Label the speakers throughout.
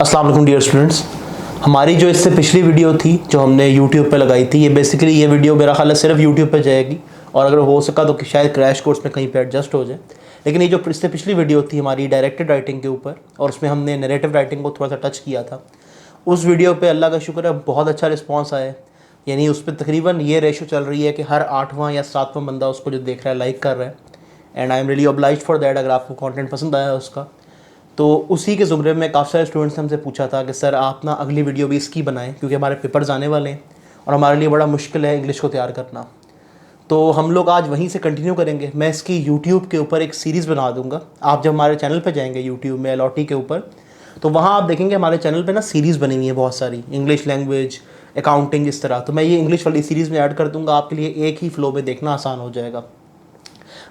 Speaker 1: अस्सलाम वालेकुम dear students. हमारी जो इससे पिछली वीडियो थी जो हमने YouTube पे लगाई थी, ये बेसिकली ये वीडियो मेरा ख्याल है सिर्फ YouTube पे जाएगी और अगर हो सका तो शायद क्रैश कोर्स में कहीं पे एडजस्ट हो जाए। लेकिन ये जो इससे पिछली वीडियो थी हमारी डायरेक्टेड राइटिंग के ऊपर और उसमें हमने नरेटिव राइटिंग को थोड़ा सा टच किया था, उस वीडियो पे अल्लाह का शुक्र है बहुत अच्छा रिस्पॉन्स आया है। यानी उस पर तकरीबन ये रेशो चल रही है कि हर 8वां या 7वां बंदा उसको जो देख रहा है लाइक कर रहा है। And I am really obliged for that. अगर आपको कंटेंट पसंद आया उसका तो उसी के ज़ुमरे में काफ़ी सारे स्टूडेंट्स ने हमसे पूछा था कि सर आप ना अगली वीडियो भी इसकी बनाएं, क्योंकि हमारे पेपर्स आने वाले हैं और हमारे लिए बड़ा मुश्किल है इंग्लिश को तैयार करना। तो हम लोग आज वहीं से कंटिन्यू करेंगे। मैं इसकी यूट्यूब के ऊपर एक सीरीज़ बना दूंगा। आप जब हमारे चैनल पे जाएंगे यूट्यूब में LOT के ऊपर, तो वहाँ आप देखेंगे हमारे चैनल पे ना सीरीज़ बनी हुई है बहुत सारी, इंग्लिश लैंग्वेज, अकाउंटिंग, इस तरह। तो मैं ये इंग्लिश वाली सीरीज़ में ऐड कर दूँगा, आपके लिए एक ही फ़्लो में देखना आसान हो जाएगा।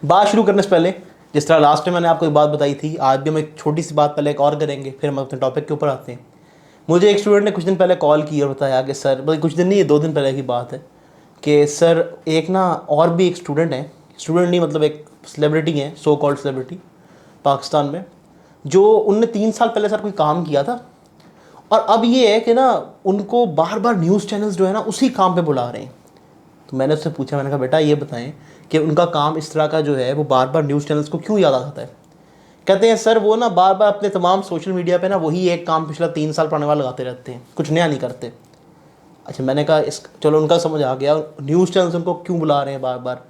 Speaker 1: बात शुरू करने से पहले, जिस तरह लास्ट में मैंने आपको एक बात बताई थी, आज भी हम एक छोटी सी बात पहले एक और करेंगे, फिर हम अपने टॉपिक के ऊपर आते हैं। मुझे एक स्टूडेंट ने कुछ दिन पहले कॉल की और बताया कि सर, बल्कि कुछ दिन नहीं, 2 दिन पहले की बात है, कि सर एक ना और भी एक स्टूडेंट है, स्टूडेंट नहीं मतलब एक सेलिब्रिटी है, सो कॉल्ड सेलिब्रिटी पाकिस्तान में, जो उनने 3 साल पहले सर कोई काम किया था और अब ये है कि ना उनको बार बार न्यूज़ चैनल्स जो है ना उसी काम पे बुला रहे हैं। तो मैंने उससे पूछा, मैंने कहा बेटा ये बताएं कि उनका काम इस तरह का जो है वो बार बार न्यूज़ चैनल्स को क्यों याद आता है। कहते हैं सर वो ना बार बार अपने तमाम सोशल मीडिया पे ना वही एक काम पिछला 3 साल पुराने वाला लगाते रहते हैं, कुछ नया नहीं करते। अच्छा, मैंने कहा इस चलो उनका समझ आ गया, न्यूज़ चैनल्स उनको क्यों बुला रहे हैं बार बार।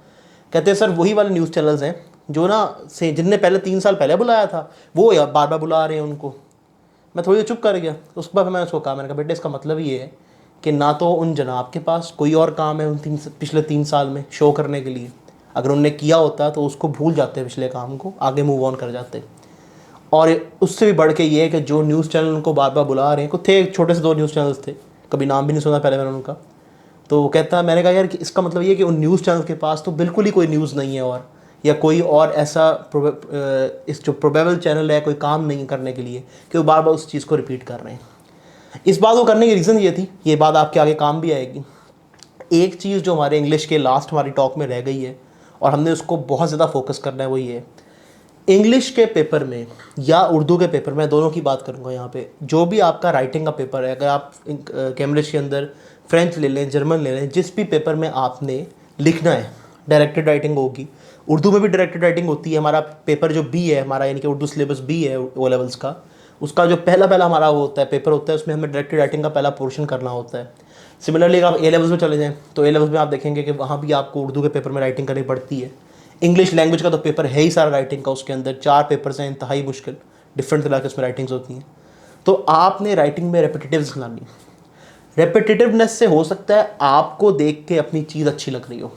Speaker 1: कहते हैं सर वही वाले न्यूज़ चैनल्स हैं जो ना से जिनने पहले 3 साल पहले बुलाया था वो यार बार बार बुला रहे हैं उनको। मैं थोड़ी देर चुप कर गया। उसके बाद मैंने उसको कहा, मैंने कहा बेटे इसका मतलब ये है कि ना तो उन जनाब के पास कोई और काम है उन पिछले 3 साल में शो करने के लिए। अगर उनने किया होता तो उसको भूल जाते पिछले काम को, आगे मूव ऑन कर जाते। और उससे भी बढ़ के ये है कि जो न्यूज़ चैनल उनको बार बार बुला रहे हैं, कुछ थे छोटे से 2 न्यूज़ चैनल्स थे, कभी नाम भी नहीं सुना पहले मैंने उनका। तो वो कहता, मैंने कहा यार कि इसका मतलब ये कि उन न्यूज़ चैनल के पास तो बिल्कुल ही कोई न्यूज़ नहीं है और या कोई और ऐसा इस जो प्रोबेबल चैनल है कोई काम नहीं करने के लिए कि वो बार बार उस चीज़ को रिपीट कर रहे हैं। इस बात को करने की रीज़न ये थी, ये बात आपके आगे काम भी आएगी। एक चीज़ जो हमारे इंग्लिश के लास्ट हमारी टॉक में रह गई है और हमने उसको बहुत ज़्यादा फोकस करना है, वो ये इंग्लिश के पेपर में या उर्दू के पेपर में, दोनों की बात करूँगा यहाँ पे। जो भी आपका राइटिंग का पेपर है, अगर आप कैम्ब्रिज के अंदर फ्रेंच ले लें, जर्मन ले लें, जिस भी पेपर में आपने लिखना है डायरेक्टेड राइटिंग होगी। उर्दू में भी डायरेक्टेड राइटिंग होती है। हमारा पेपर जो बी है हमारा, यानी कि उर्दू सिलेबस बी है ओ लेवल्स का, उसका जो पहला हमारा वो होता है पेपर होता है, उसमें हमें डायरेक्टेड राइटिंग का पहला पोर्शन करना होता है। सिमिलरली अगर आप A लेवल्स में चले जाएँ तो A लेवल्स में आप देखेंगे कि वहाँ भी आपको उर्दू के पेपर में राइटिंग करनी पड़ती है। इंग्लिश लैंग्वेज का तो पेपर है ही सारा राइटिंग का, उसके अंदर 4 पेपर्स हैं इंतहाई मुश्किल, डिफरेंट तरह के उसमें राइटिंग्स होती हैं। तो आपने राइटिंग में रेपिटेटिव्स लानी। रेपिटेटिवनेस से हो सकता है आपको देख के अपनी चीज़ अच्छी लग रही हो।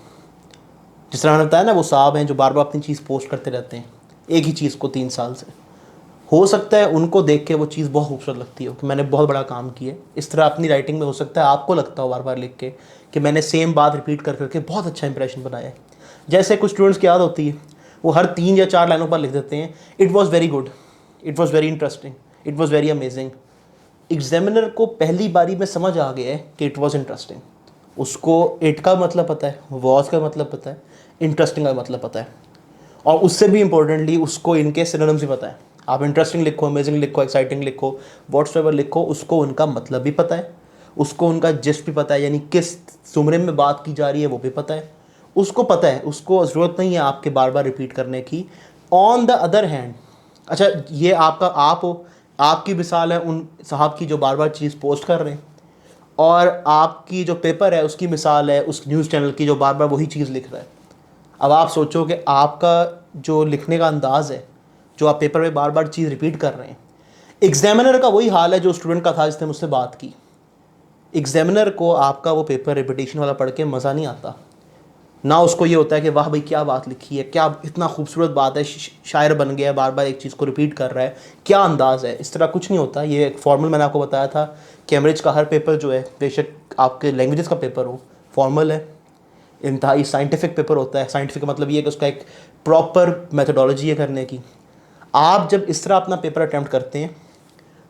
Speaker 1: जिस तरह मैंने बताया ना, वो साहब हैं जो बार बार अपनी चीज़ पोस्ट करते रहते हैं एक ही चीज़ को 3 साल से, हो सकता है उनको देख के वो चीज़ बहुत खूबसूरत लगती हो कि मैंने बहुत बड़ा काम किया। इस तरह अपनी राइटिंग में हो सकता है आपको लगता हो बार बार लिख के कि मैंने सेम बात रिपीट कर करके बहुत अच्छा इंप्रेशन बनाया है। जैसे कुछ स्टूडेंट्स की याद होती है, वो हर 3 या 4 लाइनों पर लिख देते हैं, it was very good, it was very interesting, it was very amazing. Examiner को पहली बारी में समझ आ गया है कि इट वॉज़ इंटरेस्टिंग। उसको इट का मतलब पता है, वॉज का मतलब पता है, इंटरेस्टिंग का मतलब पता है, और उससे भी इम्पोर्टेंटली उसको इनके सिनोनिम्स भी पता है। आप इंटरेस्टिंग लिखो, अमेजिंग लिखो, एक्साइटिंग लिखो, व्हाट्सएवर लिखो, उसको उनका मतलब भी पता है, उसको उनका जिस्ट भी पता है, यानी किस जुमरे में बात की जा रही है वो भी पता है, उसको पता है, उसको ज़रूरत नहीं है आपके बार बार रिपीट करने की। ऑन द अदर हैंड, अच्छा ये आपका आप हो, आपकी मिसाल है उन साहब की जो बार बार चीज़ पोस्ट कर रहे हैं, और आपकी जो पेपर है उसकी मिसाल है उस न्यूज़ चैनल की जो बार बार वही चीज़ लिख रहा है। अब आप सोचो कि आपका जो लिखने का अंदाज़ है, जो आप पेपर में बार बार चीज़ रिपीट कर रहे हैं, एग्जामिनर का वही हाल है जो स्टूडेंट का था जिसने मुझसे बात की। एग्जामिनर को आपका वो पेपर रिपीटेशन वाला पढ़ के मज़ा नहीं आता ना, उसको ये होता है कि वाह भाई क्या बात लिखी है, क्या इतना खूबसूरत बात है, शायर बन गया है, बार बार एक चीज़ को रिपीट कर रहा है, क्या अंदाज़ है। इस तरह कुछ नहीं होता। ये एक फॉर्मल, मैंने आपको बताया था, कैम्ब्रिज का हर पेपर जो है, बेशक आपके लैंग्वेजेस का पेपर हो, फॉर्मल है, इंतहाई साइंटिफिक पेपर होता है। साइंटिफिक का मतलब ये है कि उसका एक प्रॉपर मेथोडोलॉजी है करने की। आप जब इस तरह अपना पेपर अटैम्प्ट करते हैं,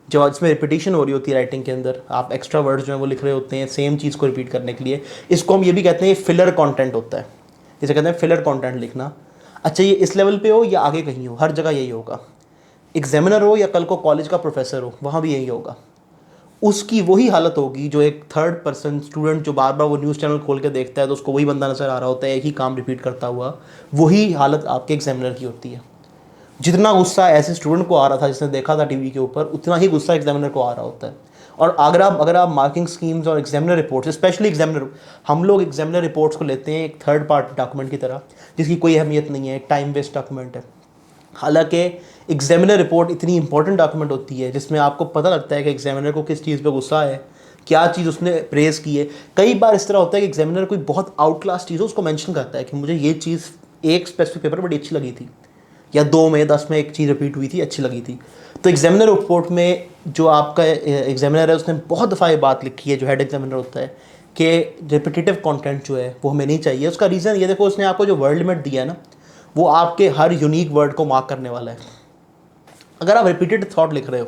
Speaker 1: जो इसमें रिपीटिशन हो रही होती है राइटिंग के अंदर, आप एक्स्ट्रा वर्ड्स जो हैं वो लिख रहे होते हैं सेम चीज़ को रिपीट करने के लिए, इसको हम ये भी कहते हैं फिलर कंटेंट होता है, जिसे कहते हैं फिलर कंटेंट लिखना। अच्छा, ये इस लेवल पे हो या आगे कहीं हो, हर जगह यही होगा। एग्जामिनर हो या कल को कॉलेज का प्रोफेसर हो, वहाँ भी यही होगा। उसकी वही हालत होगी जो एक थर्ड पर्सन स्टूडेंट जो बार बार वो न्यूज़ चैनल खोल के देखता है तो उसको वही बंदा नज़र आ रहा होता है, एक ही काम रिपीट करता हुआ, वही हालत आपके एग्जामिनर की होती है। जितना गुस्सा ऐसे स्टूडेंट को आ रहा था जिसने देखा था टीवी के ऊपर, उतना ही गुस्सा एग्जामिनर को आ रहा होता है। और अगर आप मार्किंग स्कीम्स और एग्जामिनर रिपोर्ट्स, स्पेशली एग्जामिनर, हम लोग एग्जामिनर रिपोर्ट्स को लेते हैं एक थर्ड पार्टी डॉक्यूमेंट की तरह जिसकी कोई अहमियत नहीं है, एक टाइम वेस्ट डॉक्यूमेंट है। हालांकि एग्जामिनर रिपोर्ट इतनी इंपॉर्टेंट डॉक्यूमेंट होती है जिसमें आपको पता लगता है कि एग्जामिनर को किस चीज़ पे गुस्सा है, क्या चीज़ उसने प्रेज़ की है। कई बार इस तरह होता है कि एग्जामिनर कोई बहुत आउट क्लास चीज़ हो उसको मेंशन करता है कि मुझे ये चीज़ एक स्पेसिफिक पेपर बड़ी अच्छी लगी थी, या 2 में 10 में एक चीज़ रिपीट हुई थी, अच्छी लगी थी। तो एग्जामिनर रिपोर्ट में जो आपका एग्जामिनर है उसने बहुत दफ़ा ये बात लिखी है, जो हेड एग्जामिनर होता है, कि रिपीटेटिव कंटेंट जो है वो हमें नहीं चाहिए। उसका रीज़न ये देखो, उसने आपको जो वर्ड लिमिट दिया है ना, वो आपके हर यूनिक वर्ड को मार्क करने वाला है। अगर आप रिपीटेड थॉट लिख रहे हो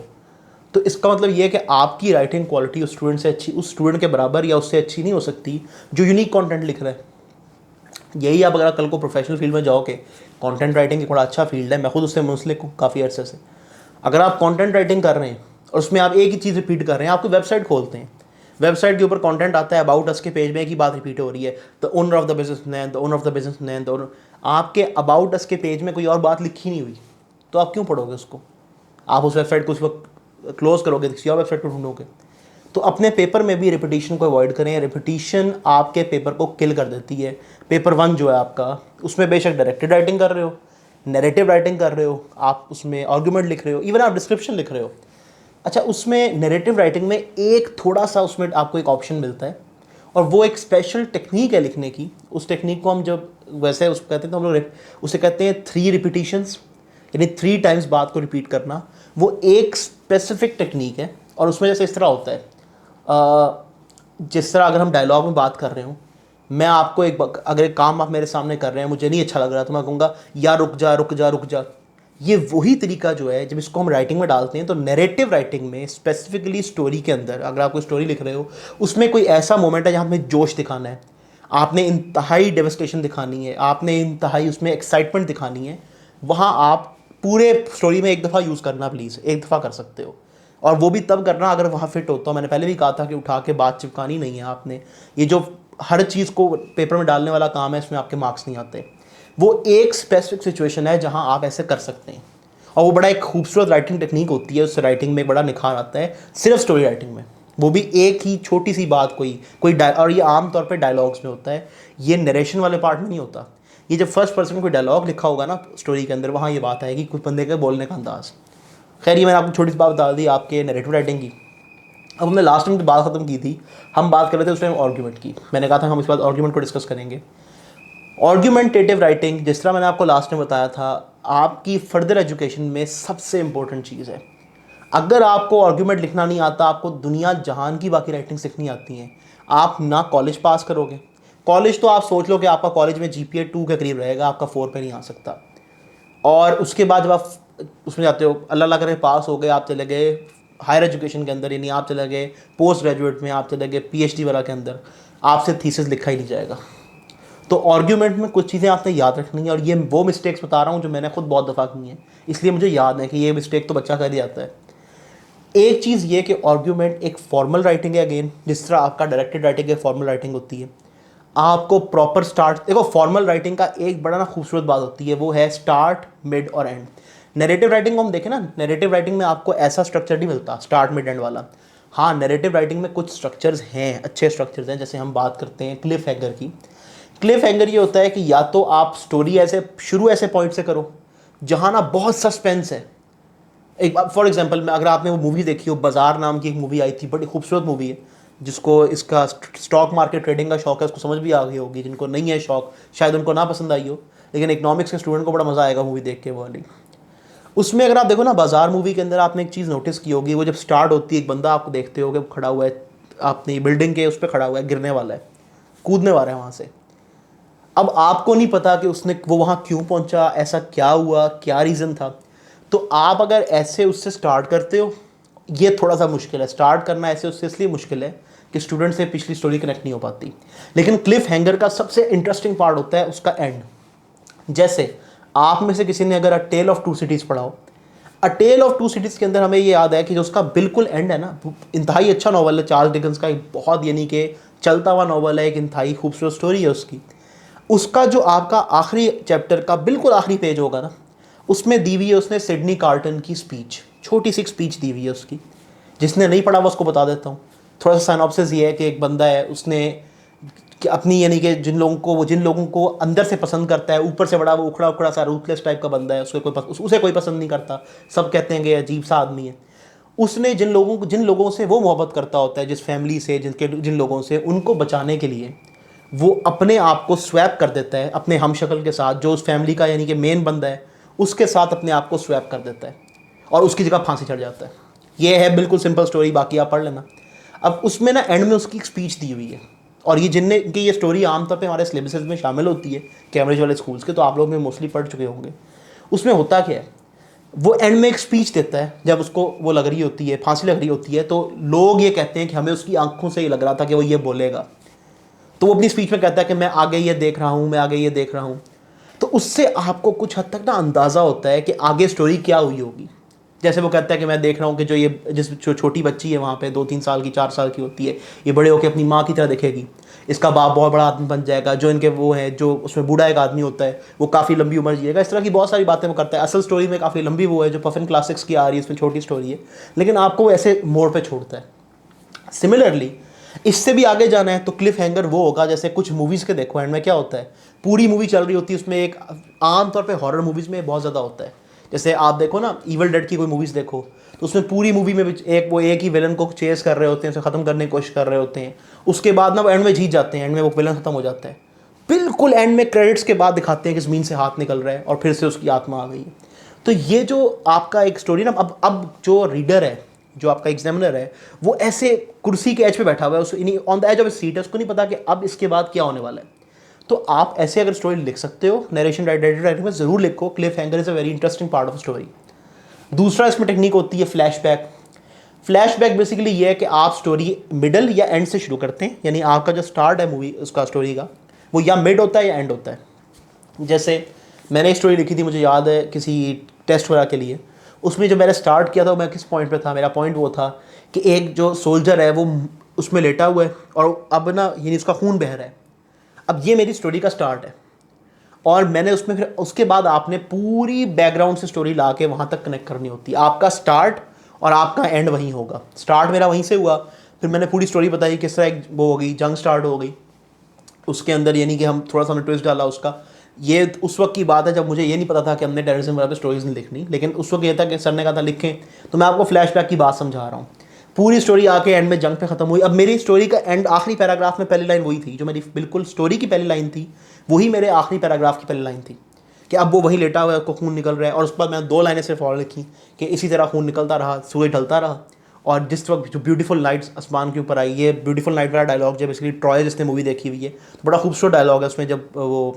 Speaker 1: तो इसका मतलब ये है कि आपकी राइटिंग क्वालिटी उस स्टूडेंट से अच्छी, उस स्टूडेंट के बराबर या उससे अच्छी नहीं हो सकती जो यूनिक कंटेंट लिख रहा है। यही आप अगर कल को प्रोफेशनल फील्ड में जाओगे, कंटेंट राइटिंग एक बड़ा अच्छा फील्ड है, मैं खुद उससे मुंसलिक हूँ काफ़ी अर्से से। अगर आप कंटेंट राइटिंग कर रहे हैं और उसमें आप एक ही चीज़ रिपीट कर रहे हैं, आपकी वेबसाइट खोलते हैं, वेबसाइट के ऊपर कंटेंट आता है, अबाउट अस के पेज में एक ही बात रिपीट हो रही है, the owner of the business man, the owner of the business man, the owner, आपके अबाउट अस के पेज में कोई और बात लिखी नहीं हुई, तो आप क्यों पढ़ोगे उसको? आप उस वेबसाइट को उस वक्त क्लोज करोगे, किसी और वेबसाइट को ढूंढोगे। तो अपने पेपर में भी रिपीटिशन को अवॉइड करें। रिपीटिशन आपके पेपर को किल कर देती है। पेपर 1 जो है आपका, उसमें बेशक डायरेक्टेड राइटिंग कर रहे हो, नैरेटिव राइटिंग कर रहे हो, आप उसमें आर्गूमेंट लिख रहे हो, इवन आप डिस्क्रिप्शन लिख रहे हो। अच्छा, उसमें नैरेटिव राइटिंग में एक थोड़ा सा उसमें आपको एक ऑप्शन मिलता है, और वो एक स्पेशल टेक्निक है लिखने की। उस टेक्निक को हम जब वैसे उसको कहते हैं तो हम लोग उसे कहते हैं 3 रिपीटिशंस, यानी 3 टाइम्स बात को रिपीट करना। वो एक स्पेसिफिक टेक्निक है, और उसमें जैसे इस तरह होता है, जिस तरह अगर हम डायलॉग में बात कर रहे हो, मैं आपको अगर एक काम आप मेरे सामने कर रहे हैं, मुझे नहीं अच्छा लग रहा, तो मैं कहूँगा या रुक जा रुक जा रुक जा। ये वही तरीका जो है जब इसको हम राइटिंग में डालते हैं। तो नैरेटिव राइटिंग में स्पेसिफिकली स्टोरी के अंदर, अगर आप कोई स्टोरी लिख रहे हो, उसमें कोई ऐसा मोमेंट है जहाँ हमें जोश दिखाना है, आपने इंतहाई डेवस्टेशन दिखानी है, आपने इंतहाई उसमें एक्साइटमेंट दिखानी है, वहाँ आप पूरे स्टोरी में एक दफ़ा यूज़ करना, प्लीज़ एक दफ़ा कर सकते हो। और वो भी तब करना अगर वहाँ फिट होता हो। मैंने पहले भी कहा था कि उठा के बात चिपकानी नहीं है आपने। ये जो हर चीज़ को पेपर में डालने वाला काम है, इसमें आपके मार्क्स नहीं आते। वो एक स्पेसिफिक सिचुएशन है जहाँ आप ऐसे कर सकते हैं, और वो बड़ा एक खूबसूरत राइटिंग टेक्निक होती है। उस राइटिंग में बड़ा निखार आता है, सिर्फ स्टोरी राइटिंग में, वो भी एक ही छोटी सी बात और ये आम तौर पे डायलॉग्स में होता है, ये नरेशन वाले पार्ट में नहीं होता। ये जब फर्स्ट पर्सन कोई डायलॉग लिखा होगा ना स्टोरी के अंदर, वहाँ ये बात आएगी, कुछ बंदे के बोलने का अंदाज़। खैर, ये मैंने आपको छोटी सी बात बता दी आपके नैरेटिव राइटिंग की। अब हमने लास्ट टाइम जो बात ख़त्म की थी, हम बात कर रहे थे उस टाइम आर्ग्यूमेंट की। मैंने कहा था हम इस बात आर्ग्यूमेंट को डिस्कस करेंगे। आर्ग्यूमेंटेटिव राइटिंग, जिस तरह मैंने आपको लास्ट टाइम बताया था, आपकी फर्दर एजुकेशन में सबसे इंपॉर्टेंट चीज़ है। अगर आपको आर्ग्यूमेंट लिखना नहीं आता, आपको दुनिया जहान की बाकी राइटिंग सीखनी आती हैं, आप ना कॉलेज पास करोगे। कॉलेज तो आप सोच लो कि आपका कॉलेज में GPA 2 के करीब रहेगा, आपका 4 पे नहीं आ सकता। और उसके बाद जब आप उसमें जाते हो, अल्लाह अल्लाह करे पास हो गए, आप चले गए हायर एजुकेशन के अंदर, यानी आप चले गए पोस्ट ग्रेजुएट में, आप चले गए PhD वाला के अंदर, आपसे थीसिस लिखा ही नहीं जाएगा। तो आर्ग्यूमेंट में कुछ चीज़ें आपने याद रखनी है, और ये वो मिस्टेक्स बता रहा हूँ जो मैंने खुद बहुत दफ़ा की हैं, इसलिए मुझे याद है कि ये मिस्टेक तो बच्चा कर ही जाता है। एक चीज़ ये कि आर्ग्यूमेंट एक फॉर्मल राइटिंग है, अगेन जिस तरह आपका डायरेक्टेड राइटिंग है फॉर्मल राइटिंग होती है। आपको प्रॉपर स्टार्ट, देखो फॉर्मल राइटिंग का एक बड़ा ना खूबसूरत बात होती है, वो है स्टार्ट, मिड और एंड। नैरेटिव राइटिंग को हम देखें ना, नैरेटिव राइटिंग में आपको ऐसा स्ट्रक्चर नहीं मिलता स्टार्ट मिड एंड वाला। हाँ, नैरेटिव राइटिंग में कुछ स्ट्रक्चर्स हैं, अच्छे स्ट्रक्चर्स हैं। जैसे हम बात करते हैं क्लिफ हैंगर की। क्लिफ हैंगर ये होता है कि या तो आप स्टोरी ऐसे शुरू ऐसे पॉइंट से करो जहाँ ना बहुत सस्पेंस है। एक फॉर एग्जांपल में, अगर आपने वो मूवी देखी हो, बाजार नाम की एक मूवी आई थी, बड़ी खूबसूरत मूवी है, जिसको इसका स्टॉक मार्केट ट्रेडिंग का शौक है उसको समझ भी आ गई होगी, जिनको नहीं है शौक शायद उनको ना पसंद आई हो, लेकिन इकोनॉमिक्स के स्टूडेंट को बड़ा मज़ा आएगा मूवी देख के वो वाली। उसमें अगर आप देखो ना, बाजार मूवी के अंदर आपने एक चीज़ नोटिस की होगी, वो जब स्टार्ट होती है, एक बंदा आपको देखते हो कि खड़ा हुआ है अपनी बिल्डिंग के उस पर खड़ा हुआ है, गिरने वाला है, कूदने वाला है वहाँ से। अब आपको नहीं पता कि वो वहाँ क्यों पहुँचा, ऐसा क्या हुआ, क्या रीज़न था। तो आप अगर ऐसे उससे स्टार्ट करते हो, ये थोड़ा सा मुश्किल है स्टार्ट करना ऐसे उससे, इसलिए मुश्किल है कि स्टूडेंट से पिछली स्टोरी कनेक्ट नहीं हो पाती। लेकिन क्लिफ हैंगर का सबसे इंटरेस्टिंग पार्ट होता है उसका एंड। जैसे आप में से किसी ने अगर अ टेल ऑफ टू सिटीज़ पढ़ा हो, अ टेल ऑफ टू सिटीज़ के अंदर हमें ये याद है कि जो उसका बिल्कुल एंड है ना, इंतहाई अच्छा नॉवल है, चार्ल्स डिकेंस का एक बहुत यानी कि चलता हुआ नॉवल है, एक इंतहाई खूबसूरत स्टोरी है उसकी। उसका जो आपका आखिरी चैप्टर का बिल्कुल आखिरी पेज होगा ना, उसमें दी हुई है उसने सिडनी कार्टन की स्पीच, छोटी सी स्पीच दी हुई है उसकी। जिसने नहीं पढ़ा वो उसको बता देता हूँ। थोड़ा सा साइनॉप्सिस ये है कि एक बंदा है, उसने कि अपनी यानी कि जिन लोगों को अंदर से पसंद करता है, ऊपर से बड़ा वो उखड़ा उखड़ा सा रूथलेस टाइप का बंदा है, उसे कोई पसंद नहीं करता, सब कहते हैं कि अजीब सा आदमी है। उसने जिन लोगों से वो मोहब्बत करता होता है, जिस फैमिली से, जिन लोगों से, उनको बचाने के लिए वो अपने आप को स्वैप कर देता है अपने हम शक्ल के साथ, जो उस फैमिली का यानी कि मेन बंदा है उसके साथ अपने आप को स्वैप कर देता है और उसकी जगह फांसी चढ़ जाता है। ये है बिल्कुल सिंपल स्टोरी, बाकी आप पढ़ लेना। अब उसमें ना एंड में उसकी एक स्पीच दी हुई है, और ये जिनने कि ये स्टोरी आमतौर पे हमारे सिलेबसेस में शामिल होती है कैम्ब्रिज वाले स्कूल्स के, तो आप लोग में मोस्टली पढ़ चुके होंगे। उसमें होता क्या है, वो एंड में एक स्पीच देता है जब उसको वो लग रही होती है, फांसी लग रही होती है, तो लोग ये कहते हैं कि हमें उसकी आंखों से ही लग रहा था कि वो ये बोलेगा। तो वो अपनी स्पीच में कहता है कि मैं आगे ये देख रहा हूँ, मैं आगे ये देख रहा हूँ। तो उससे आपको कुछ हद तक ना अंदाज़ा होता है कि आगे स्टोरी क्या हुई होगी। जैसे वो कहता है कि मैं देख रहा हूँ कि जो छोटी बच्ची है वहाँ पे 2-3 साल की, 4 साल की होती है, ये बड़े होकर अपनी माँ की तरह दिखेगी, इसका बाप बहुत बड़ा आदमी बन जाएगा, जो इनके वो है, जो उसमें बूढ़ा एक आदमी होता है वो काफ़ी लंबी उम्र जिएगा। इस तरह की बहुत सारी बातें वो करता है। असल स्टोरी में काफ़ी लंबी वो है जो पफिन क्लासिक्स की आ रही है, इसमें छोटी स्टोरी है, लेकिन आपको ऐसे मोड़ पर छोड़ता है। सिमिलरली इससे भी आगे जाना है तो क्लिफ हैंगर वो होगा जैसे कुछ मूवीज़ के देखो, एंड में क्या होता है, पूरी मूवी चल रही होती है, उसमें एक आम तौर पे हॉरर मूवीज़ में बहुत ज़्यादा होता है। जैसे आप देखो ना, इवल डेड की कोई मूवीज़ देखो, तो उसमें पूरी मूवी में एक ही विलन को चेस कर रहे होते हैं, उसे ख़त्म करने की कोशिश कर रहे होते हैं, उसके बाद ना वो एंड में जीत जाते हैं, एंड में वो विलन ख़त्म हो जाता है। बिल्कुल एंड में क्रेडिट्स के बाद दिखाते हैं कि ज़मीन से हाथ निकल रहा है और फिर से उसकी आत्मा आ गई है। तो ये जो आपका एक स्टोरी ना, अब जो रीडर है, जो आपका एग्जामिनर है, वो ऐसे कुर्सी के एज पे बैठा हुआ है, उसको on the edge of seat है, उसको नहीं पता कि अब इसके बाद क्या होने वाला है। तो आप ऐसे अगर स्टोरी लिख सकते हो, नरेशन राइटिंग में ज़रूर लिखो। Cliff hanger is a very interesting part of story. दूसरा इसमें टेक्निक होती है फ्लैशबैक। फ्लैशबैक बेसिकली ये है कि आप स्टोरी मिडल या एंड से शुरू करते हैं, यानी आपका जो स्टार्ट है मूवी उसका स्टोरी का, वो या मिड होता है या एंड होता है। जैसे मैंने एक स्टोरी लिखी थी, मुझे याद है, किसी टेस्ट वगैरह के लिए। उसमें जब मैंने स्टार्ट किया था मैं किस पॉइंट पे था, मेरा पॉइंट वो था कि एक जो सोल्जर है वो उसमें लेटा हुआ है और अब ना यानी उसका खून बह रहा है। अब ये मेरी स्टोरी का स्टार्ट है, और मैंने उसमें फिर उसके बाद आपने पूरी बैकग्राउंड से स्टोरी ला के वहाँ तक कनेक्ट करनी होती है। आपका स्टार्ट और आपका एंड वहीं होगा। स्टार्ट मेरा वहीं से हुआ, फिर मैंने पूरी स्टोरी बताई किस तरह एक वो हो गई, जंग स्टार्ट हो गई उसके अंदर, यानी कि हम थोड़ा सा हमने ट्विस्ट डाला उसका। ये उस वक्त की बात है जब मुझे ये नहीं पता था कि हमने टेररिज्म वगैरह पे स्टोरीज नहीं लिखनी, लेकिन उस वक्त ये था कि सर ने कहा था लिखें। तो मैं आपको फ्लैशबैक की बात समझा रहा हूँ। पूरी स्टोरी आके एंड में जंग पे ख़त्म हुई। अब मेरी स्टोरी का एंड आखिरी पैराग्राफ में पहली लाइन वही थी, जो मेरी बिल्कुल स्टोरी की पहली लाइन थी, वही मेरे आखिरी पैराग्राफ की पहली लाइन थी कि अब वो वहीं लेटा हुआ है, उसको खून निकल रहा है। और उसके बाद मैंने 2 लाइनें सिर्फ और लिखी कि इसी तरह खून निकलता रहा, सूरज ढलता रहा, और जिस वक्त जो ब्यूटीफुल नाइट्स आसमान के ऊपर आई। ये ब्यूटीफुल नाइट वाला डायलॉग जब बेसिकली ट्रॉय जिसने मूवी देखी हुई है तो बड़ा खूबसूरत डायलॉग है उसमें, जब वो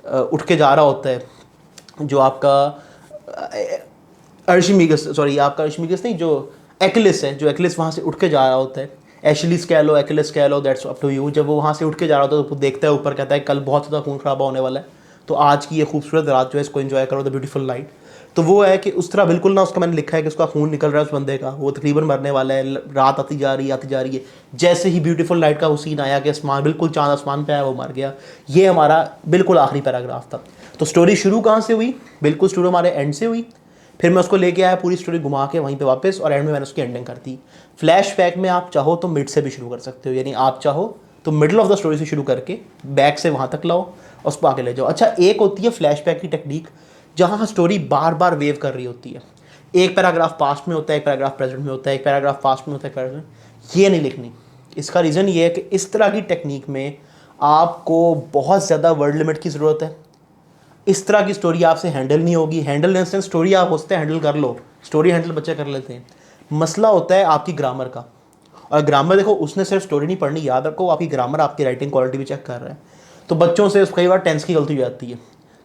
Speaker 1: उठ के जा रहा होता है, जो आपका अर्शिमिगस नहीं, जो एक्लिस है, जो एक्लिस वहाँ से उठ के जा रहा होता है, एशलिस कह लो, एक्लिस कह लो, दैट्स अप टू यू। जब वो वहाँ से उठ के जा रहा होता है तो वो देखता है ऊपर, कहता है कल बहुत ज़्यादा खून खराबा होने वाला है, तो आज की ये खूबसूरत रात जो है इसको एंजॉय करो, द ब्यूटीफुल नाइट। तो वो है कि उस तरह बिल्कुल ना, उसका मैंने लिखा है कि उसका खून निकल रहा है उस बंदे का, वो तकरीबन मरने वाला है, रात आती जा रही है। जैसे ही ब्यूटीफुल नाइट का वो सीन आया कि आसमान बिल्कुल चांद आसमान पे आया, वो मर गया। ये हमारा बिल्कुल आखिरी पैराग्राफ था। तो स्टोरी शुरू कहाँ से हुई, बिल्कुल स्टोरी हमारे एंड से हुई, फिर मैं उसको लेके आया पूरी स्टोरी घुमा के वहीं पे वापस, और एंड में मैंने उसकी एंडिंग कर दी। फ्लैशबैक में आप चाहो तो मिड से भी शुरू कर सकते हो, यानी आप चाहो तो मिडल ऑफ द स्टोरी से शुरू करके बैक से वहाँ तक लाओ और उसको आगे ले जाओ। अच्छा, एक होती है फ्लैशबैक की टेक्निक जहाँ स्टोरी बार बार वेव कर रही होती है। एक पैराग्राफ पास्ट में होता है, एक पैराग्राफ प्रेजेंट में होता है, एक पैराग्राफ पास्ट में होता है, प्रेजेंट। ये नहीं लिखनी। इसका रीज़न ये है कि इस तरह की टेक्निक में आपको बहुत ज़्यादा वर्ड लिमिट की ज़रूरत है। इस तरह की स्टोरी आपसे हैंडल नहीं होगी। हैंडल इन सेंस स्टोरी आप होते हैंडल कर लो, स्टोरी हैंडल बच्चे कर लेते हैं। मसला होता है आपकी ग्रामर का, और ग्रामर देखो उसने सिर्फ स्टोरी नहीं पढ़नी, याद रखो आपकी ग्रामर आपकी राइटिंग क्वालिटी भी चेक कर रहा है। तो बच्चों से कई बार टेंस की गलती हो जाती है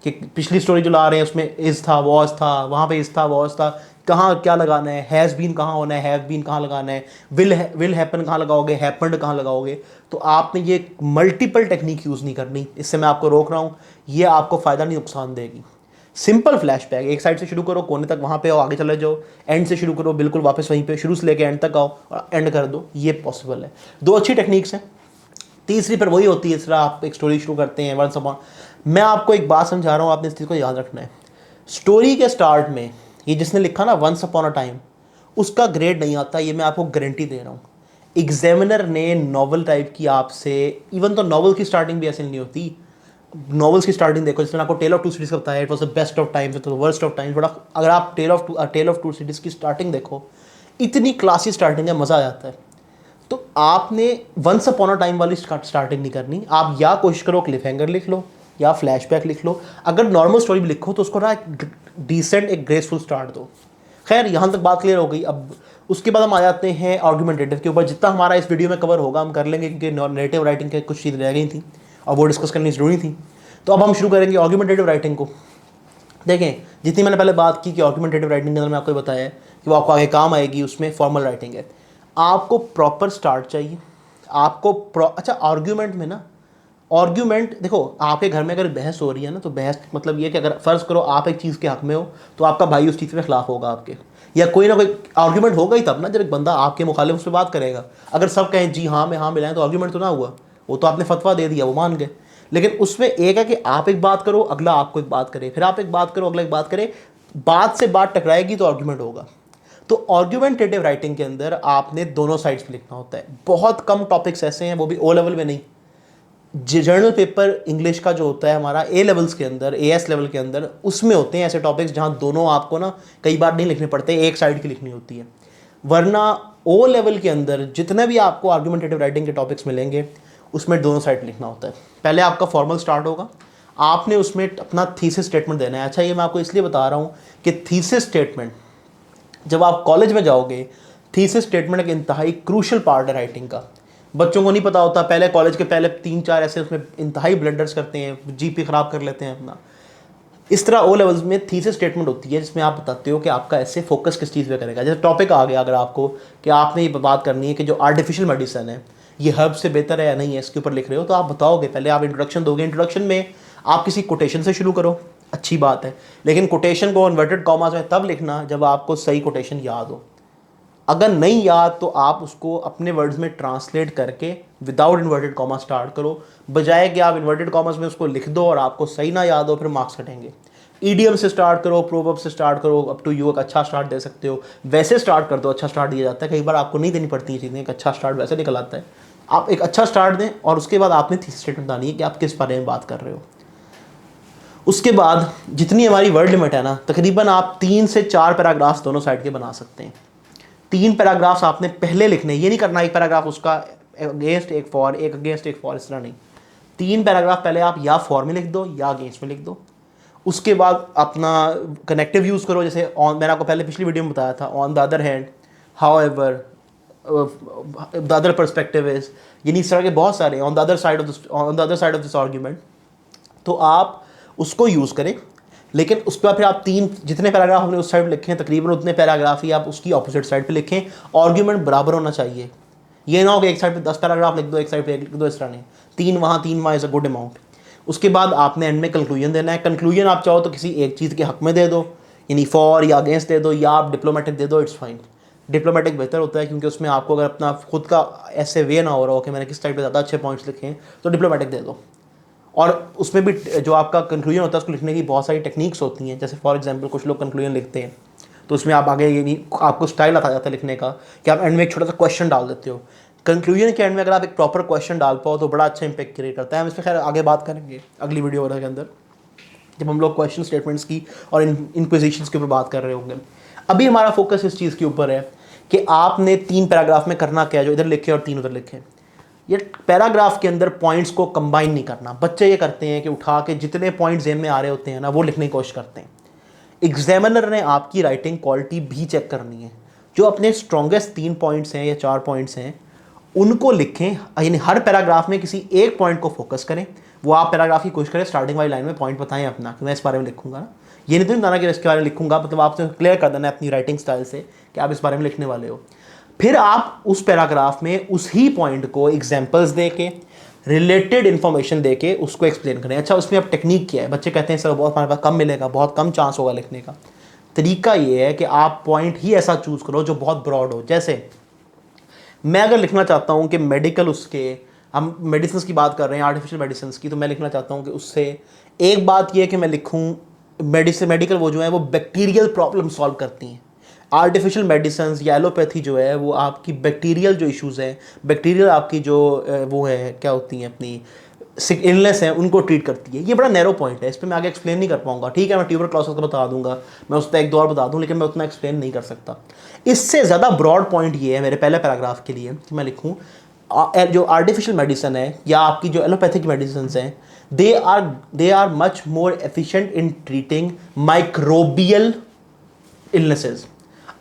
Speaker 1: कि पिछली स्टोरी जो ला रहे हैं उसमें इज़ था, वॉज था, वहाँ पे इज़ था, वॉज था, कहाँ क्या लगाना है, हैज़ बीन कहाँ होना है, हैव बीन कहाँ लगाना है, विल हैपन कहाँ लगाओगे, हैपन्ड कहाँ लगाओगे। तो आपने ये मल्टीपल टेक्निक यूज़ नहीं करनी। इससे मैं आपको रोक रहा हूँ, ये आपको फ़ायदा नहीं नुकसान देगी। सिंपल फ्लैशबैक, एक साइड से शुरू करो, कोने तक वहाँ पे आओ, आगे चले जाओ, एंड से शुरू करो, बिल्कुल वापस वहीं पे शुरू से लेके एंड तक आओ और एंड कर दो, ये पॉसिबल है। दो अच्छी टेक्निक्स हैं। तीसरी पर वही होती है, इस तरह आप एक स्टोरी शुरू करते हैं वंस अपॉन, मैं आपको एक बात समझा रहा हूँ, आपने इस चीज़ को याद रखना है। स्टोरी के स्टार्ट में ये जिसने लिखा ना वंस अपॉन अ टाइम, उसका ग्रेड नहीं आता, ये मैं आपको गारंटी दे रहा हूँ। एग्जामिनर ने नॉवल टाइप की आपसे, इवन तो नॉवल की स्टार्टिंग भी ऐसे नहीं होती, नॉवेल्स की स्टार्टिंग देखो, जिसने आपको टेल ऑफ टू सिटीज का बताया, it was the best of times, it was the worst of times, बड़ा अगर आप टेल ऑफ टू सिटीज की स्टार्टिंग देखो, इतनी क्लासी स्टार्टिंग है, मज़ा आ जाता है। तो आपने वंस अपॉन अ टाइम वाली स्टार्टिंग नहीं करनी, आप या कोशिश करो क्लिफ हैंगर लिख लो या फ्लैशबैक लिख लो, अगर नॉर्मल स्टोरी भी लिखो तो उसको ना एक डिसेंट एक ग्रेसफुल स्टार्ट दो। खैर यहाँ तक बात क्लियर हो गई। अब उसके बाद हम आ जाते हैं आर्गुमेंटेटिव के ऊपर, जितना हमारा इस वीडियो में कवर होगा हम कर लेंगे, क्योंकि नरेटिव राइटिंग के कुछ चीज़ रह गई थी और वो डिस्कस करनी ज़रूरी थी। तो अब हम शुरू करेंगे आर्गुमेंटेटिव राइटिंग को। देखें, जितनी मैंने पहले बात की कि आर्गुमेंटेटिव राइटिंग के अंदर मैं आपको बताया है कि वो आपको आगे काम आएगी, उसमें फॉर्मल राइटिंग है। आपको प्रॉपर स्टार्ट चाहिए, आपको अच्छा आर्ग्यूमेंट में ना, आर्ग्यूमेंट देखो, आपके घर में अगर बहस हो रही है ना, तो बहस मतलब ये कि अगर फ़र्ज़ करो आप एक चीज़ के हक़ में हो तो आपका भाई उस चीज़ के खिलाफ होगा आपके, या कोई ना कोई आर्ग्यूमेंट होगा ही तब ना जब एक बंदा आपके मुखालिफ उस पर बात करेगा। अगर सब कहें जी हाँ में हाँ मिलाएं तो आर्ग्यूमेंट तो ना हुआ, वो तो आपने फतवा दे दिया, वो मान गए। लेकिन उसमें एक है कि आप एक बात करो, अगला आपको एक बात करे, फिर आप एक बात करो, अगला एक बात करे, बात से बात टकराएगी तो आर्ग्यूमेंट होगा। तो आर्ग्यूमेंटेटिव राइटिंग के अंदर आपने दोनों साइड्स पे लिखना होता है। बहुत कम टॉपिक्स ऐसे हैं, वो भी ओ लेवल में नहीं, जर्नल पेपर इंग्लिश का जो होता है हमारा ए लेवल्स के अंदर, एएस लेवल के अंदर, उसमें होते हैं ऐसे टॉपिक्स जहाँ दोनों आपको ना कई बार नहीं लिखने पड़ते, एक साइड की लिखनी होती है। वरना ओ लेवल के अंदर जितने भी आपको आर्ग्यूमेंटेटिव राइटिंग के टॉपिक्स मिलेंगे उसमें दोनों साइड लिखना होता है। पहले आपका फॉर्मल स्टार्ट होगा, आपने उसमें अपना थीसिस स्टेटमेंट देना है। अच्छा, ये मैं आपको इसलिए बता रहा हूँ कि थीसिस स्टेटमेंट जब आप कॉलेज में जाओगे, थीसिस स्टेटमेंट एक इंतहाई क्रूशल पार्ट है राइटिंग का। बच्चों को नहीं पता होता, पहले कॉलेज के पहले 3-4 ऐसे उसमें इंतहाई ब्लंडर्स करते हैं, जीपी ख़राब कर लेते हैं अपना। इस तरह ओ लेवल्स में थीसिस स्टेटमेंट होती है जिसमें आप बताते हो कि आपका ऐसे फोकस किस चीज़ पे करेगा। जैसे टॉपिक आ गया अगर आपको कि आपने ये बात करनी है कि जो आर्टिफिशियल मेडिसिन है ये हर्ब से बेहतर है या नहीं है, इसके ऊपर लिख रहे हो, तो आप बताओगे, पहले आप इंट्रोडक्शन दोगे। इंट्रोडक्शन में आप किसी कोटेशन से शुरू करो, अच्छी बात है, लेकिन कोटेशन को इन्वर्टेड कॉमास में तब लिखना जब आपको सही कोटेशन याद हो। अगर नहीं याद तो आप उसको अपने वर्ड्स में ट्रांसलेट करके विदाउट इन्वर्टेड कॉमा स्टार्ट करो, बजाय कि आप इन्वर्टेड कॉमर्स में उसको लिख दो और आपको सही ना याद हो, फिर मार्क्स कटेंगे। ईडीएम से स्टार्ट करो, प्रोवर्ब से स्टार्ट करो, अप टू यू, एक अच्छा स्टार्ट दे सकते हो, वैसे स्टार्ट कर दो, अच्छा स्टार्ट दिया जाता है। कई बार आपको नहीं देनी पड़ती ये चीज़ें, एक अच्छा स्टार्ट वैसे निकल आता है। आप एक अच्छा स्टार्ट दें और उसके बाद आपने थीसिस स्टेटमेंट बतानी है कि आप किस बारे में बात कर रहे हो। उसके बाद जितनी हमारी वर्ड लिमिट है ना, तकरीबन आप 3 से 4 पैराग्राफ्स दोनों साइड के बना सकते हैं। 3 पैराग्राफ्स आपने पहले लिखने, ये नहीं करना एक पैराग्राफ उसका अगेंस्ट एक फॉर, एक अगेंस्ट एक फॉर, इस तरह नहीं। 3 पैराग्राफ पहले आप या फॉर में लिख दो या अगेंस्ट में लिख दो। उसके बाद अपना कनेक्टिव यूज़ करो, जैसे ऑन, मैंने आपको पहले पिछली वीडियो में बताया था, on the other hand, how ever, the other perspective is, यानी इस तरह के बहुत सारे, on the other side of this argument. तो आप उसको यूज़ करें, लेकिन उस पर फिर आप 3 जितने पैराग्राफ हमने उस साइड लिखे हैं तकरीबन उतने पैराग्राफ ही आप उसकी ऑपोजिट साइड पे लिखें। आर्ग्यूमेंट बराबर होना चाहिए, ये ना हो कि एक साइड पे 10 पैराग्राफ लिख दो, एक साइड पे लिख दो, इस तरह नहीं। 3 वहाँ 3 वहाँ इज़ अ गुड अमाउंट। उसके बाद आपने एंड में कंक्लूजन देना है। कंक्लूजन आप चाहो तो किसी एक चीज़ के हक में दे दो, यानी फॉर या अगेंस्ट दे दो, या आप डिप्लोमेटिक दे दो, इट्स फाइन। डिप्लोमेटिक बेहतर होता है क्योंकि उसमें आपको अगर अपना खुद का ऐसे वे ना हो रहा हो कि मैंने किस टाइप पे ज़्यादा अच्छे पॉइंट्स लिखे हैं, तो डिप्लोमेटिक दे दो। और उसमें भी जो आपका कंक्लूजन होता है उसको लिखने की बहुत सारी टेक्निक्स होती हैं। जैसे फॉर एग्जांपल कुछ लोग कंक्लूजन लिखते हैं तो उसमें आप आगे ये नहीं, आपको स्टाइल आता जाता है लिखने का कि आप एंड में एक छोटा सा क्वेश्चन डाल देते हो। कंक्लूजन के एंड में अगर आप एक प्रॉपर क्वेश्चन डाल पाओ तो बड़ा अच्छा इंपैक्ट क्रिएट करता है। हम इस पर खैर आगे बात करेंगे अगली वीडियो वगैरह के अंदर, जब हम लोग क्वेश्चन स्टेटमेंट्स की और इंक्विजिशंस के ऊपर बात कर रहे होंगे। अभी हमारा फोकस इस चीज़ के ऊपर है कि आपने 3 पैराग्राफ में करना क्या है, जो इधर लिखे और 3 उधर लिखे। ये पैराग्राफ के अंदर पॉइंट्स को कंबाइन नहीं करना। बच्चे ये करते हैं कि उठा के जितने पॉइंट जेन में आ रहे होते हैं ना वो लिखने की कोशिश करते हैं। एग्जामिनर ने आपकी राइटिंग क्वालिटी भी चेक करनी है। जो अपने स्ट्रॉन्गेस्ट 3 पॉइंट्स हैं या 4 पॉइंट्स हैं उनको लिखें, यानी हर पैराग्राफ में किसी एक पॉइंट को फोकस करें। वो आप पैराग्राफ की कोशिश करें स्टार्टिंग वाली लाइन में पॉइंट बताएं अपना कि मैं इस बारे में लिखूंगा ना, ये नहीं तो बताना कि इसके बारे में लिखूंगा, मतलब आपने क्लियर कर देना है अपनी राइटिंग स्टाइल से कि आप इस बारे में लिखने वाले हो। फिर आप उस पैराग्राफ में उसी पॉइंट को एग्जाम्पल्स दे के, रिलेटेड इन्फॉर्मेशन देके उसको एक्सप्लेन करें। अच्छा, उसमें अब टेक्निक क्या है? बच्चे कहते हैं सर बहुत हमारे पास कम मिलेगा, बहुत कम चांस होगा लिखने का। तरीका ये है कि आप पॉइंट ही ऐसा चूज़ करो जो बहुत ब्रॉड हो। जैसे मैं अगर लिखना चाहता हूँ कि मेडिकल, उसके हम मेडिसिन की बात कर रहे हैं, आर्टिफिशियल मेडिसिन की, तो मैं लिखना चाहता हूँ कि उससे एक बात यह है कि मैं लिखूँ मेडिकल वो जो है वो बैक्टीरियल प्रॉब्लम सॉल्व करती हैं। आर्टिफिशियल मेडिसिन या एलोपैथी जो है वो आपकी बैक्टीरियल जो इश्यूज़ हैं, बैक्टीरियल आपकी जो वो है क्या होती हैं अपनी इलनेस है, उनको ट्रीट करती है। ये बड़ा नैरो पॉइंट है, इस पर मैं आगे एक्सप्लेन नहीं कर पाऊंगा। ठीक है, मैं ट्यूबरक्लोसिस का बता दूंगा, मैं उसका एक दो और बता दूं, लेकिन मैं उतना एक्सप्लेन नहीं कर सकता। इससे ज़्यादा ब्रॉड पॉइंट ये है मेरे पहले पैराग्राफ के लिए कि मैं लिखूँ जो आर्टिफिशियल मेडिसिन है या आपकी जो एलोपैथिक मेडिसिन हैं, they are much more efficient in treating microbial illnesses.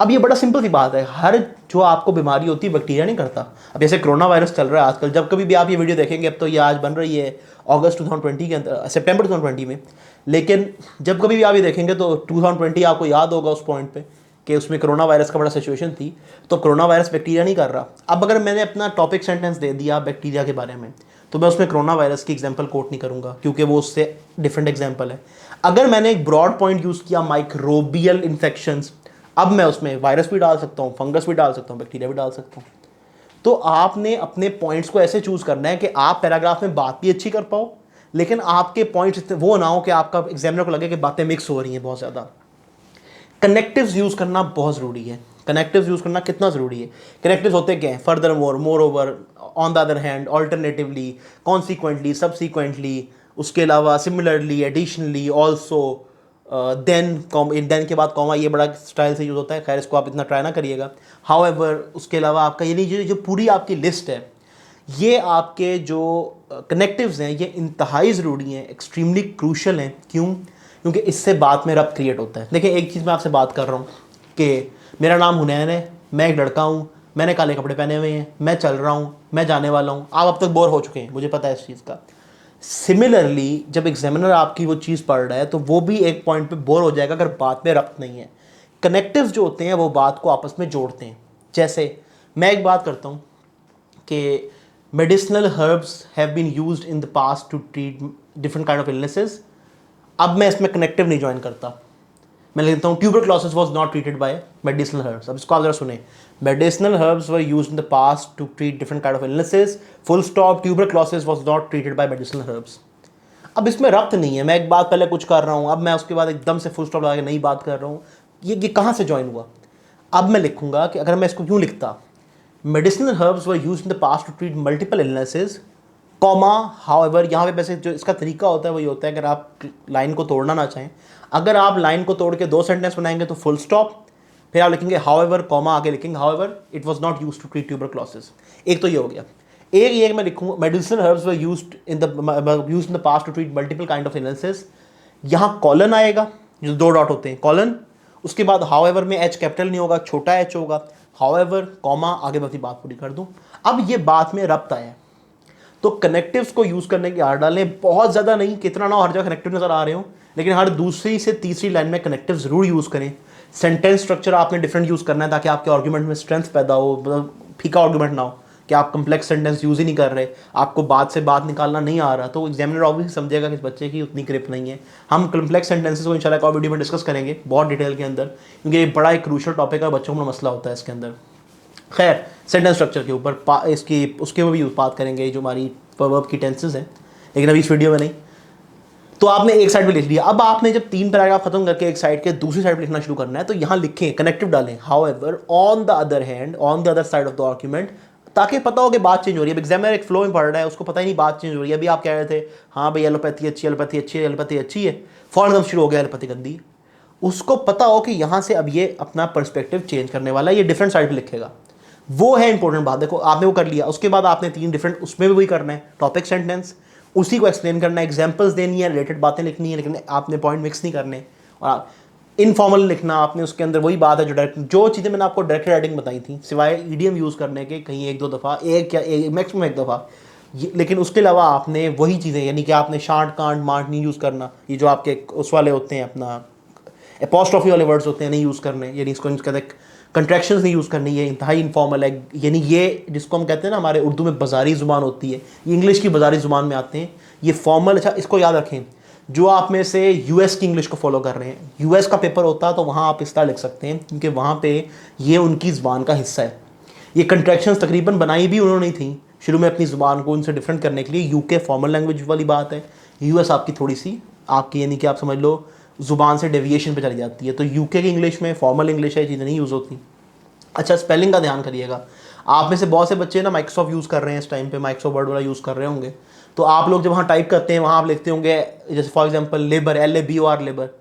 Speaker 1: अब ये बड़ा सिंपल सी बात है, हर जो आपको बीमारी होती है बैक्टीरिया नहीं करता। अब जैसे कोरोना वायरस चल रहा है आजकल, जब कभी भी आप ये वीडियो देखेंगे, अब तो ये आज बन रही है अगस्त 2020 के अंदर, सितंबर 2020 में, लेकिन जब कभी भी आप ये देखेंगे तो 2020 आपको याद होगा उस पॉइंट पे कि उसमें कोरोना वायरस का बड़ा सिचुएशन थी। तो कोरोना वायरस बैक्टीरिया नहीं कर रहा। अब अगर मैंने अपना टॉपिक सेंटेंस दे दिया बैक्टीरिया के बारे में, तो मैं उसमें कोरोना वायरस की एग्जांपल कोट नहीं करूंगा, क्योंकि वो उससे डिफरेंट एग्जांपल है। अगर मैंने एक ब्रॉड पॉइंट यूज़ किया माइक्रोबियल इन्फेक्शंस, अब मैं उसमें वायरस भी डाल सकता हूँ, फंगस भी डाल सकता हूँ, बैक्टीरिया भी डाल सकता हूँ। तो आपने अपने पॉइंट्स को ऐसे चूज करना है कि आप पैराग्राफ में बात भी अच्छी कर पाओ, लेकिन आपके पॉइंट्स वो ना हो कि आपका एग्जामिनर को लगे कि बातें मिक्स हो रही हैं बहुत ज़्यादा। कनेक्टिव्स यूज़ करना बहुत ज़रूरी है। कनेक्टिव्स यूज़ करना कितना ज़रूरी है? कनेक्टिव्स होते क्या हैं? Further more, more over, on the other hand, alternatively, consequently, subsequently, उसके अलावा सिमिलरली, एडिशनली, ऑल्सो, देन के बाद कॉमा, ये बड़ा स्टाइल से यूज़ होता है। खैर इसको आप इतना ट्राई ना करिएगा। हाउएवर, उसके अलावा आपका ये लीजिए जो पूरी आपकी लिस्ट है, ये आपके जो कनेक्टिव्स हैं ये इंतहाई ज़रूरी हैं, एक्सट्रीमली क्रूशल हैं। क्यों? क्योंकि इससे बात में रब्त क्रिएट होता है। देखिए, एक चीज़ मैं आपसे बात कर रहा हूँ कि मेरा नाम हुनैन है, मैं एक लड़का हूँ, मैंने काले कपड़े पहने हुए हैं, मैं चल रहा हूँ, मैं जाने वाला हूँ। आप अब तक बोर हो चुके हैं, मुझे पता है इस चीज़ का। सिमिलरली जब एग्जामिनर आपकी वो चीज़ पढ़ रहा है तो वो भी एक पॉइंट पे बोर हो जाएगा अगर बात में रब्त नहीं है। कनेक्टिव्स जो होते हैं वो बात को आपस में जोड़ते हैं। जैसे मैं एक बात करता हूँ कि medicinal herbs have been used in the past to treat different kind of illnesses. अब मैं इसमें कनेक्टिव नहीं ज्वाइन करता, मैं लिखता हूँ tuberculosis was not treated by medicinal herbs. अब इसको आप जरा सुने, medicinal herbs were used in the past to treat different kind of illnesses, full stop, tuberculosis was not treated by medicinal herbs. अब इसमें रब्त नहीं है, मैं एक बात पहले कुछ कर रहा हूँ, अब मैं उसके बाद एकदम से फुल स्टॉप लगा के नई बात कर रहा हूँ। ये कहाँ से ज्वाइन हुआ? अब मैं लिखूंगा कि अगर मैं इसको क्यों लिखता, medicinal herbs were used in the past to treat multiple illnesses, comma, however. यहाँ पे वैसे जो इसका तरीका होता है वही होता है, अगर आप लाइन को तोड़ना ना चाहें, अगर आप लाइन को तोड़ के दो सेंटेंस बनाएंगे तो फुल स्टॉप, फिर आप लिखेंगे हाउएवर, कॉमा, आगे लिखेंगे however it was not used to treat tuberculosis. एक तो ये हो गया। एक ये मैं लिखूंगा medicinal herbs were used in the past to treat multiple kind of illnesses, यहाँ कॉलन आएगा, जो दो डॉट होते हैं, कॉलन, उसके बाद हाउएवर में एच कैपिटल नहीं होगा, छोटा एच होगा, हाउएवर, कॉमा, आगे मैं अपनी बात पूरी कर दूं। अब ये बात में रब्त आया, तो कनेक्टिव्स को यूज करने की आड़ डालें, बहुत ज़्यादा नहीं, कितना ना हर जगह कनेक्टिव नजर आ रहे हो, लेकिन हर दूसरी से तीसरी लाइन में कनेक्टिव जरूर यूज करें। सेंटेंस स्ट्रक्चर आपने डिफरेंट यूज करना है ताकि आपके आर्गुमेंट में स्ट्रेंथ पैदा हो, मतलब फीका आर्गुमेंट ना हो कि आप कंप्लेक्स सेंटेंस यूज ही नहीं कर रहे, आपको बात से बात निकालना नहीं आ रहा, तो एग्जामिनर ऑब्वियसली समझेगा कि इस बच्चे की उतनी ग्रिप नहीं है। हम कंप्लेक्स सेंटेंसेस को इंशाल्लाह एक वीडियो में डिस्कस करेंगे बहुत डिटेल के अंदर, क्योंकि ये बड़ा एक क्रूशियल टॉपिक है, बच्चों का मसला होता है इसके अंदर। खैर, सेंटेंस स्ट्रक्चर के ऊपर इसकी उसके ऊपर भी बात करेंगे, जो हमारी वर्ब की टेंसेस हैं, लेकिन अभी इस वीडियो में नहीं। तो आपने एक साइड पे लिख लिया, अब आपने जब 3 पैराग्राफ खत्म करके एक साइड के दूसरी साइड पे लिखना शुरू करना है, तो यहाँ लिखें, कनेक्टिव डालें, however, on the other hand, on the other side of the argument, ताकि पता हो कि बात चेंज हो रही है। अब एग्जामिनर एक फ्लो में पढ़ रहा है, उसको पता ही नहीं बात चेंज हो रही है। अभी आप कह रहे थे हाँ भाई एलोपैथी अच्छी, एलोपैथी अच्छी है, एलोपैथी अच्छी है, फौरन शुरू हो गया एलोपैथी गंदी। उसको पता हो कि यहाँ से अब ये अपना पर्सपेक्टिव चेंज करने वाला है, ये डिफरेंट साइड पर लिखेगा, वो है इंपॉर्टेंट बात। देखो आपने वो कर लिया, उसके बाद आपने 3 डिफरेंट उसमें भी वही करना है, टॉपिक सेंटेंस, उसी को एक्सप्लेन करना है, एग्जांपल्स देनी है, रिलेटेड बातें लिखनी है, लेकिन आपने पॉइंट मिक्स नहीं करने, और इनफॉर्मल लिखना आपने, उसके अंदर वही बात है जो डायरेक्ट, जो चीज़ें मैंने आपको डायरेक्ट राइटिंग बताई थी, सिवाय ईडीएम यूज़ करने के कहीं 1-2 दफ़ा, एक या मैक्सिमम 1 दफ़ा, लेकिन उसके अलावा आपने वही चीज़ें, यानी कि आपने शांट कांट मांट नहीं यूज़ करना, ये जो आपके उस वाले होते हैं अपना एपोस्ट्रोफी वाले वर्ड्स होते हैं नहीं यूज़ करने, यानी इसको कहते हैं कंट्रैक्शंस नहीं यूज़ करनी है, इंतहाई इनफॉर्मल है। यानी ये जिसको हम कहते हैं ना हमारे उर्दू में बाजारी ज़ुबान होती है, ये इंग्लिश की बाजारी ज़ुबान में आते हैं, ये फॉर्मल। अच्छा इसको याद रखें, जो आप में से यूएस की इंग्लिश को फॉलो कर रहे हैं, यूएस का पेपर होता है तो वहाँ आप इस तरह लिख सकते हैं, क्योंकि वहाँ पे ये उनकी ज़ुबान का हिस्सा है। ये कंट्रैक्शंस तकरीबन बनाई भी उन्होंने थी शुरू में अपनी ज़ुबान को उनसे डिफरेंट करने के लिए। यूके फॉर्मल लैंग्वेज वाली बात है, यूएस आपकी थोड़ी सी आपकी यानी कि आप समझ लो ज़ुबान से डेविएशन पे चली जाती है। तो यूके की इंग्लिश में फॉर्मल इंग्लिश है, ये चीज़ें नहीं यूज़ होती। अच्छा स्पेलिंग का ध्यान करिएगा, आप में से बहुत से बच्चे ना माइक्रोसॉफ्ट यूज़ कर रहे हैं इस टाइम पे, माइक्रोसॉफ्ट वर्ड वाला यूज़ कर रहे होंगे। तो आप लोग जब वहाँ टाइप करते हैं वहाँ आप लिखते होंगे जैसे for example labour, LABOR labour.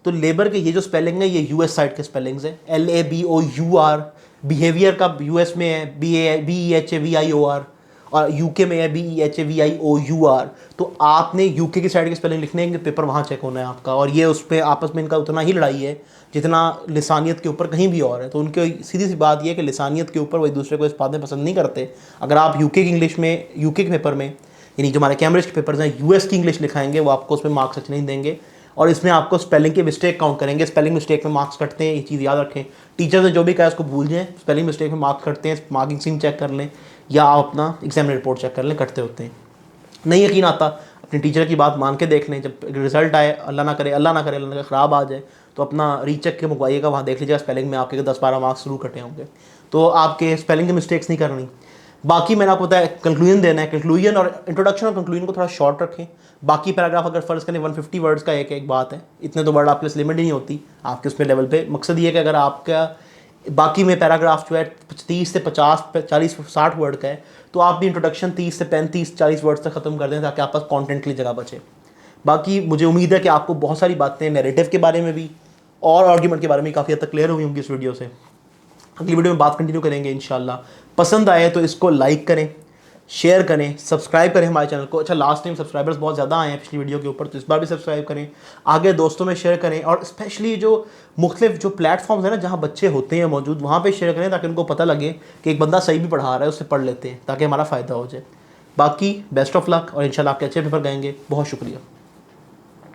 Speaker 1: तो लेबर के ये जो स्पेलिंग है ये यूएस साइड के स्पेलिंग्स है। LABOUR बिहेवियर का यूएस में है BEHAVIOR, और यूके में है BEHAVIOUR। तो आपने यूके की साइड की स्पेलिंग लिखने हैं, पेपर वहाँ चेक होना है आपका, और ये उस पर आपस में इनका उतना ही लड़ाई है जितना लिसानियत के ऊपर कहीं भी और है। तो उनके सीधी सी बात यह है कि लिसानियत के ऊपर वो एक दूसरे को इस बात में पसंद नहीं करते। अगर आप यूके की इंग्लिश में, यूके के पेपर में, यानी जो हमारे कैम्ब्रिज के पेपर्स हैं, यूएस की इंग्लिश लिखाएंगे, वो आपको उसमें मार्क्स अच्छे नहीं देंगे, और इसमें आपको स्पेलिंग के मिस्टेक काउंट करेंगे। स्पेलिंग मिस्टेक में मार्क्स कटते हैं, ये चीज़ याद रखें। टीचर ने जो भी कहा उसको भूल जाएं, स्पेलिंग मिस्टेक में मार्क्स कटते हैं। मार्किंग स्कीम चेक कर लें या आप अपना एग्जाम रिपोर्ट चेक कर लें, कटते होते हैं। नहीं यकीन आता अपने टीचर की बात मान के देख लें, जब रिजल्ट आए अल्लाह ना करे ख़राब आ जाए तो अपना रीचेक के मंगवाइएगा, वहाँ देख लीजिएगा स्पेलिंग में आपके 10-12 मार्क्स जरूर कटे होंगे। तो आपके स्पेलिंग के मिस्टेक्स नहीं करनी। बाकी मैंने आपको बताया कंक्लूजन देना है, कंक्लूजन और इंट्रोडक्शन और कंक्लूजन को थोड़ा शॉर्ट रखें। बाकी पैराग्राफ अगर फ़र्ज़ करें 150 वर्ड्स का एक बात है, इतने तो वर्ड आपके लिए लिमिट ही नहीं होती आपके उसमें लेवल पे। मकसद ये है कि अगर आपका बाकी में पैराग्राफ जो है 30 से 50 40 60 वर्ड का है, तो आप भी इंट्रोडक्शन 30 से 35 40 वर्ड्स तक ख़त्म कर दें ताकि आपके पास कॉन्टेंट के लिए जगह बचे। बाकी मुझे उम्मीद है कि आपको बहुत सारी बातें नैरेटिव के बारे में भी और आर्ग्यूमेंट के बारे में काफ़ी हद तक क्लियर हुई होंगी इस वीडियो से। अगली वीडियो में बात कंटिन्यू करेंगे इंशाल्लाह। पसंद आए तो इसको लाइक करें, शेयर करें, सब्सक्राइब करें हमारे चैनल को। अच्छा लास्ट टाइम सब्सक्राइबर्स बहुत ज़्यादा आए हैं पिछली वीडियो के ऊपर, तो इस बार भी सब्सक्राइब करें, आगे दोस्तों में शेयर करें, और स्पेशली जो मुख्तलिफ जो प्लेटफॉर्म्स हैं ना जहाँ बच्चे होते हैं मौजूद, वहाँ पे शेयर करें ताकि उनको पता लगे कि एक बंदा सही भी पढ़ा रहा है, उससे पढ़ लेते हैं ताकि हमारा फ़ायदा हो जाए। बाकी बेस्ट ऑफ लक, और इंशाल्लाह आपके अच्छे पेपर गएंगे। बहुत शुक्रिया।